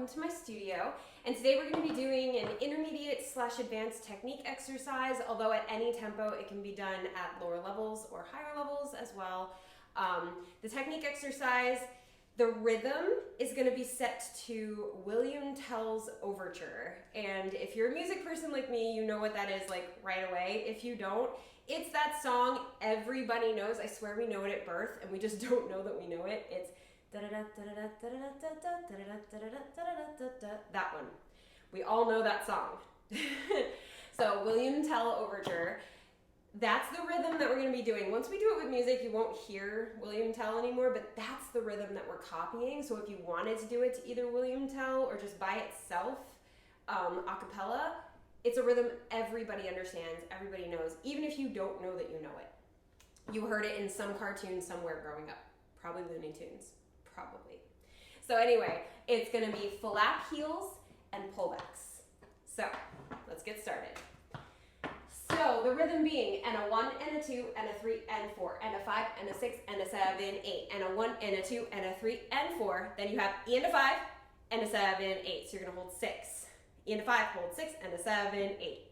welcome to my studio. And today we're going to be doing an intermediate/advanced technique exercise, although at any tempo it can be done at lower levels or higher levels as well. The technique exercise, the rhythm is going to be set to William Tell's Overture. And if you're a music person like me, you know what that is like right away. If you don't, it's that song everybody knows. I swear we know it at birth and we just don't know that we know it. It's that one. We all know that song. So William Tell Overture, that's the rhythm that we're going to be doing. Once we do it with music, you won't hear William Tell anymore, but that's the rhythm that we're copying. So if you wanted to do it to either William Tell or just by itself, a cappella, it's a rhythm everybody understands, everybody knows, even if you don't know that you know it. You heard it in some cartoon somewhere growing up, probably Looney Tunes. Probably. So anyway, it's going to be flap heels and pullbacks. So let's get started. So the rhythm being and a 1 and a 2 and a 3 and 4 and a 5 and a 6 and a 7, 8 and a 1 and a 2 and a 3 and 4. Then you have E and a 5 and a 7, 8. So you're going to hold 6. E and a 5, hold 6 and a 7, 8.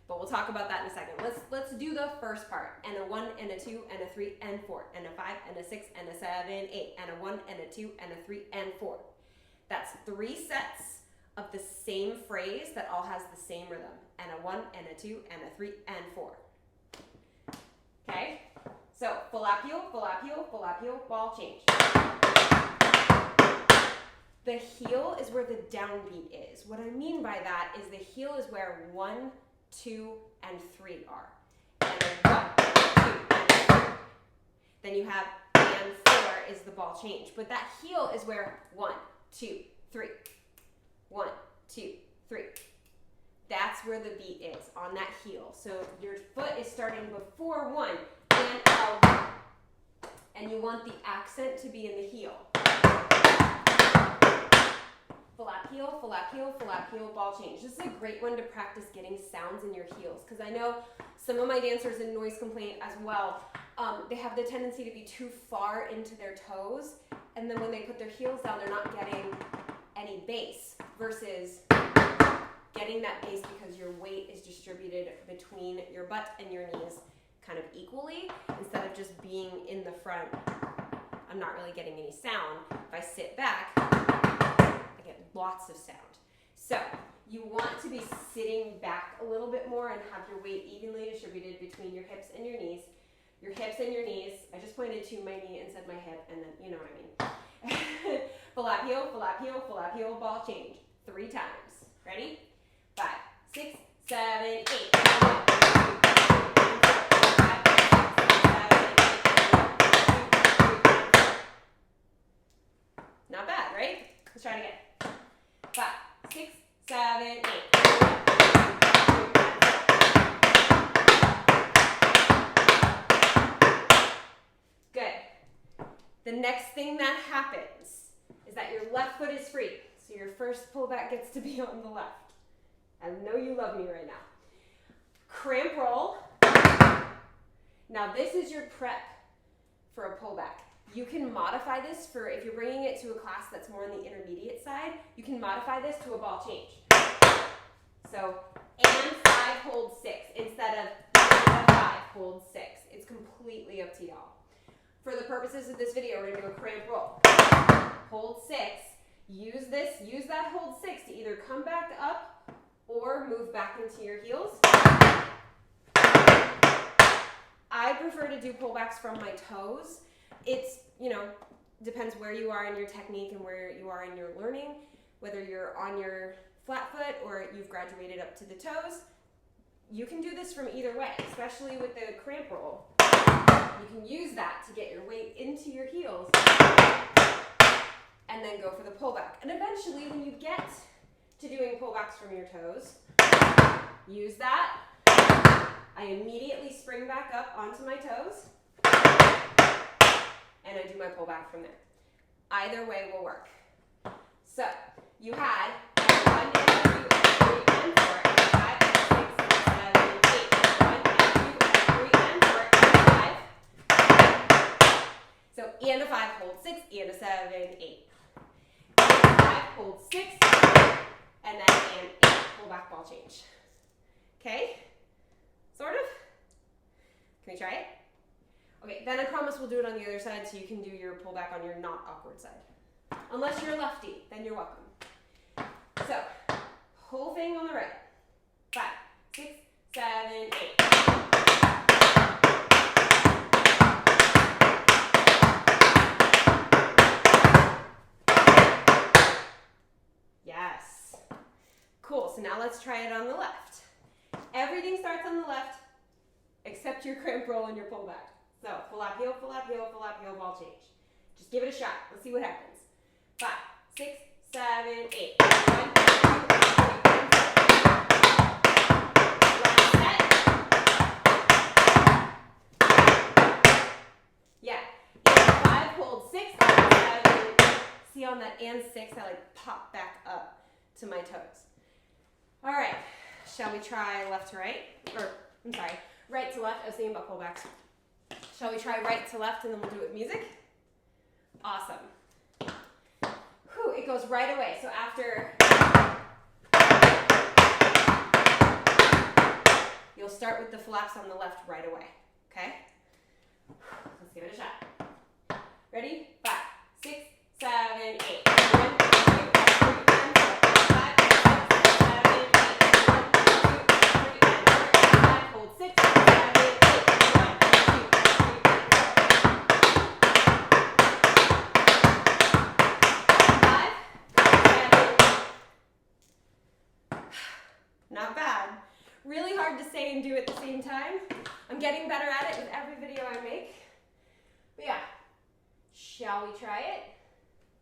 But we'll talk about that in a second. Let's do the first part. And a 1 and a 2 and a 3 and 4 and a 5 and a 6 and a 7, 8 and a 1 and a 2 and a 3 and 4. That's 3 sets of the same phrase that all has the same rhythm. And a 1 and a 2 and a 3 and 4. Okay? So flap heel, ball change. The heel is where the downbeat is. What I mean by that is the heel is where 1, 2, and 3 are. And a 1, 2, and 3. Then you have and 4 is the ball change. But that heel is where 1, 2, 3. 1, 2, 3. That's where the beat is, on that heel. So your foot is starting before 1 and a 1. And you want the accent to be in the heel. Flap heel, ball change. This is a great one to practice getting sounds in your heels, because I know some of my dancers in noise complaint as well, they have the tendency to be too far into their toes, and then when they put their heels down, they're not getting any bass, versus getting that bass because your weight is distributed between your butt and your knees kind of equally, instead of just being in the front. I'm not really getting any sound. If I sit back, I get lots of sound. So you want to be sitting back a little bit more and have your weight evenly distributed between your hips and your knees. Your hips and your knees. I just pointed to my knee and said my hip, and then you know what I mean. Flap heel, ball change. 3 times. Ready? 5, 6, 7, 8. 1, 2, 3, 5, 6, 7, 8. Not bad, right? Let's try it again. 5, 6, 7, 8. Good. The next thing that happens is that your left foot is free. So your first pullback gets to be on the left. I know you love me right now. Cramp roll. Now this is your prep for a pullback. You can modify this for, if you're bringing it to a class that's more on the intermediate side, you can modify this to a ball change. So, and 5, hold 6, instead of and 5, hold 6. It's completely up to y'all. For the purposes of this video, we're gonna do a cramp roll. Hold 6, use that hold 6 to either come back up or move back into your heels. I prefer to do pullbacks from my toes. It's, depends where you are in your technique and where you are in your learning, whether you're on your flat foot or you've graduated up to the toes. You can do this from either way, especially with the cramp roll. You can use that to get your weight into your heels and then go for the pullback. And eventually, when you get to doing pullbacks from your toes, use that. I immediately spring back up onto my toes, and I do my pullback from there. Either way will work. So you had 1 and 2 and 3 and 4 and 5 and 6 and 7 and 8. 1 and 2 and 3 and 4 and 5. So E and a 5, hold 6, E and a 7, 8. E and a 5, hold 6. ball change. Okay? Sort of? Can we try it? Okay, then I promise we'll do it on the other side so you can do your pullback on your not awkward side. Unless you're lefty, then you're welcome. So, whole thing on the right. 5, 6, 7, 8. Yes. Cool, so now let's try it on the left. Everything starts on the left except your cramp roll and your pullback. So, flap heel, ball change. Just give it a shot. Let's see what happens. 5, 6, 7, 8. 1, 2, 3, 4. Last set. Yeah. 5, hold 6, 7. See on that and 6, I like pop back up to my toes. All right. Shall we try left to right? Or, I'm sorry, right to left. I was thinking about pullbacks. Shall we try right to left and then we'll do it with music? Awesome. Whew, it goes right away. So after, you'll start with the flaps on the left right away. Okay? Let's give it a shot. Ready? 5, 6, 7, 8. 1, 2, 3, 4, 5, 6, 7, 8. 1, 2, 3, 4, 5, hold 6, 7, 8. 1, 2, 3, 4, 5, 7. Not bad. Really hard to say and do at the same time. I'm getting better at it with every video I make. But yeah, shall we try it?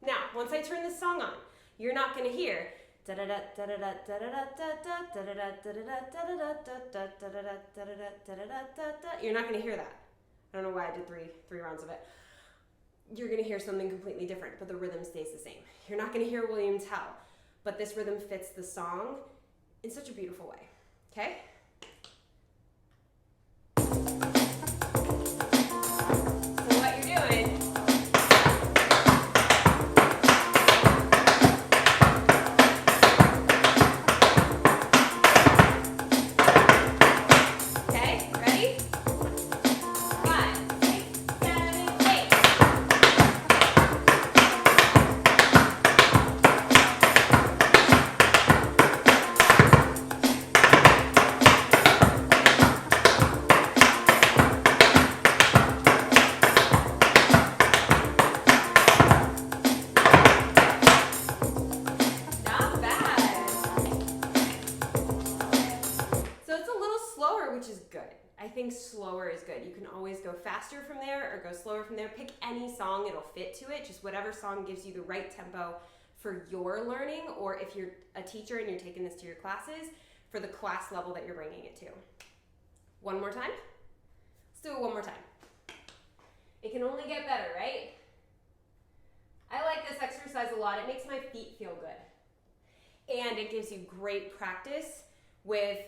Now, once I turn this song on, you're not going to hear you're not going to hear that. I don't know why I did three rounds of it. You're going to hear something completely different, but the rhythm stays the same. You're not going to hear William Tell, but this rhythm fits the song in such a beautiful way. Okay? So what you're doing, okay, ready? 5, 6, 7, 8. Not bad. So it's a little slower, which is good. I think slower is good. You can always go faster from there or go slower from there. Pick any song, it'll fit to it. Just whatever song gives you the right tempo for your learning, or if you're a teacher and you're taking this to your classes, for the class level that you're bringing it to. One more time. Let's do it one more time. It can only get better, right? I like this exercise a lot. It makes my feet feel good. And it gives you great practice with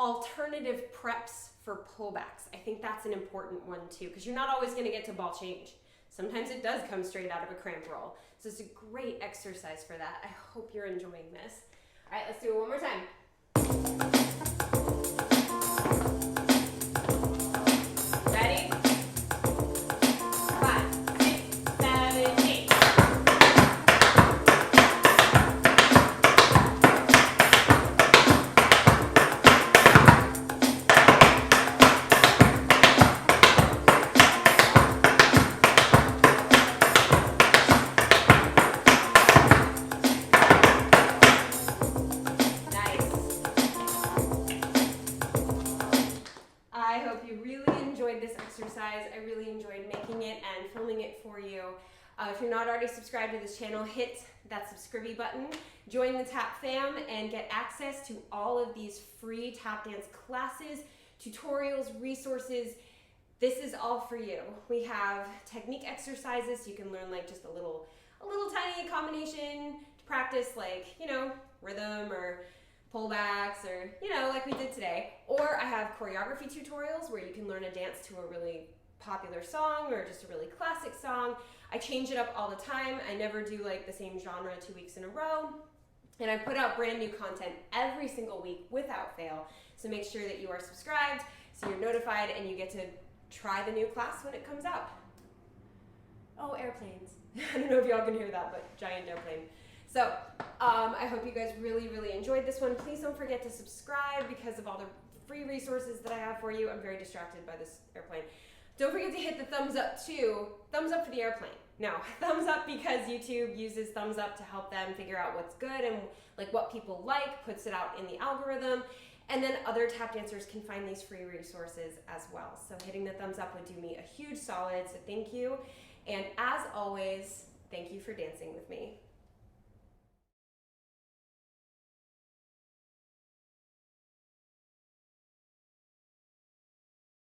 alternative preps for pullbacks. I think that's an important one too, because you're not always going to get to ball change. Sometimes it does come straight out of a cramp roll. So it's a great exercise for that. I hope you're enjoying this. All right, let's do it one more time. Ready? 5, 6, 7, 8. Nice. I hope you really enjoyed this exercise. I really enjoyed making it and filming it for you. If you're not already subscribed to this channel, hit that subscribe button, join the Tap fam, and get access to all of these free tap dance classes, tutorials, resources. This is all for you. We have technique exercises so you can learn like just a little tiny combination to practice, like, you know, rhythm or pullbacks, or, you know, like we did today. Or I have choreography tutorials where you can learn a dance to a really popular song or just a really classic song. I change it up all the time. I never do like the same genre 2 weeks in a row. And I put out brand new content every single week without fail. So make sure that you are subscribed so you're notified and you get to try the new class when it comes out. Oh, airplanes. I don't know if y'all can hear that, but giant airplane. So I hope you guys really, really enjoyed this one. Please don't forget to subscribe because of all the free resources that I have for you. I'm very distracted by this airplane. Don't forget to hit the thumbs up too. Thumbs up for the airplane. No, thumbs up because YouTube uses thumbs up to help them figure out what's good and like what people like, puts it out in the algorithm. And then other tap dancers can find these free resources as well. So hitting the thumbs up would do me a huge solid, so thank you. And as always, thank you for dancing with me.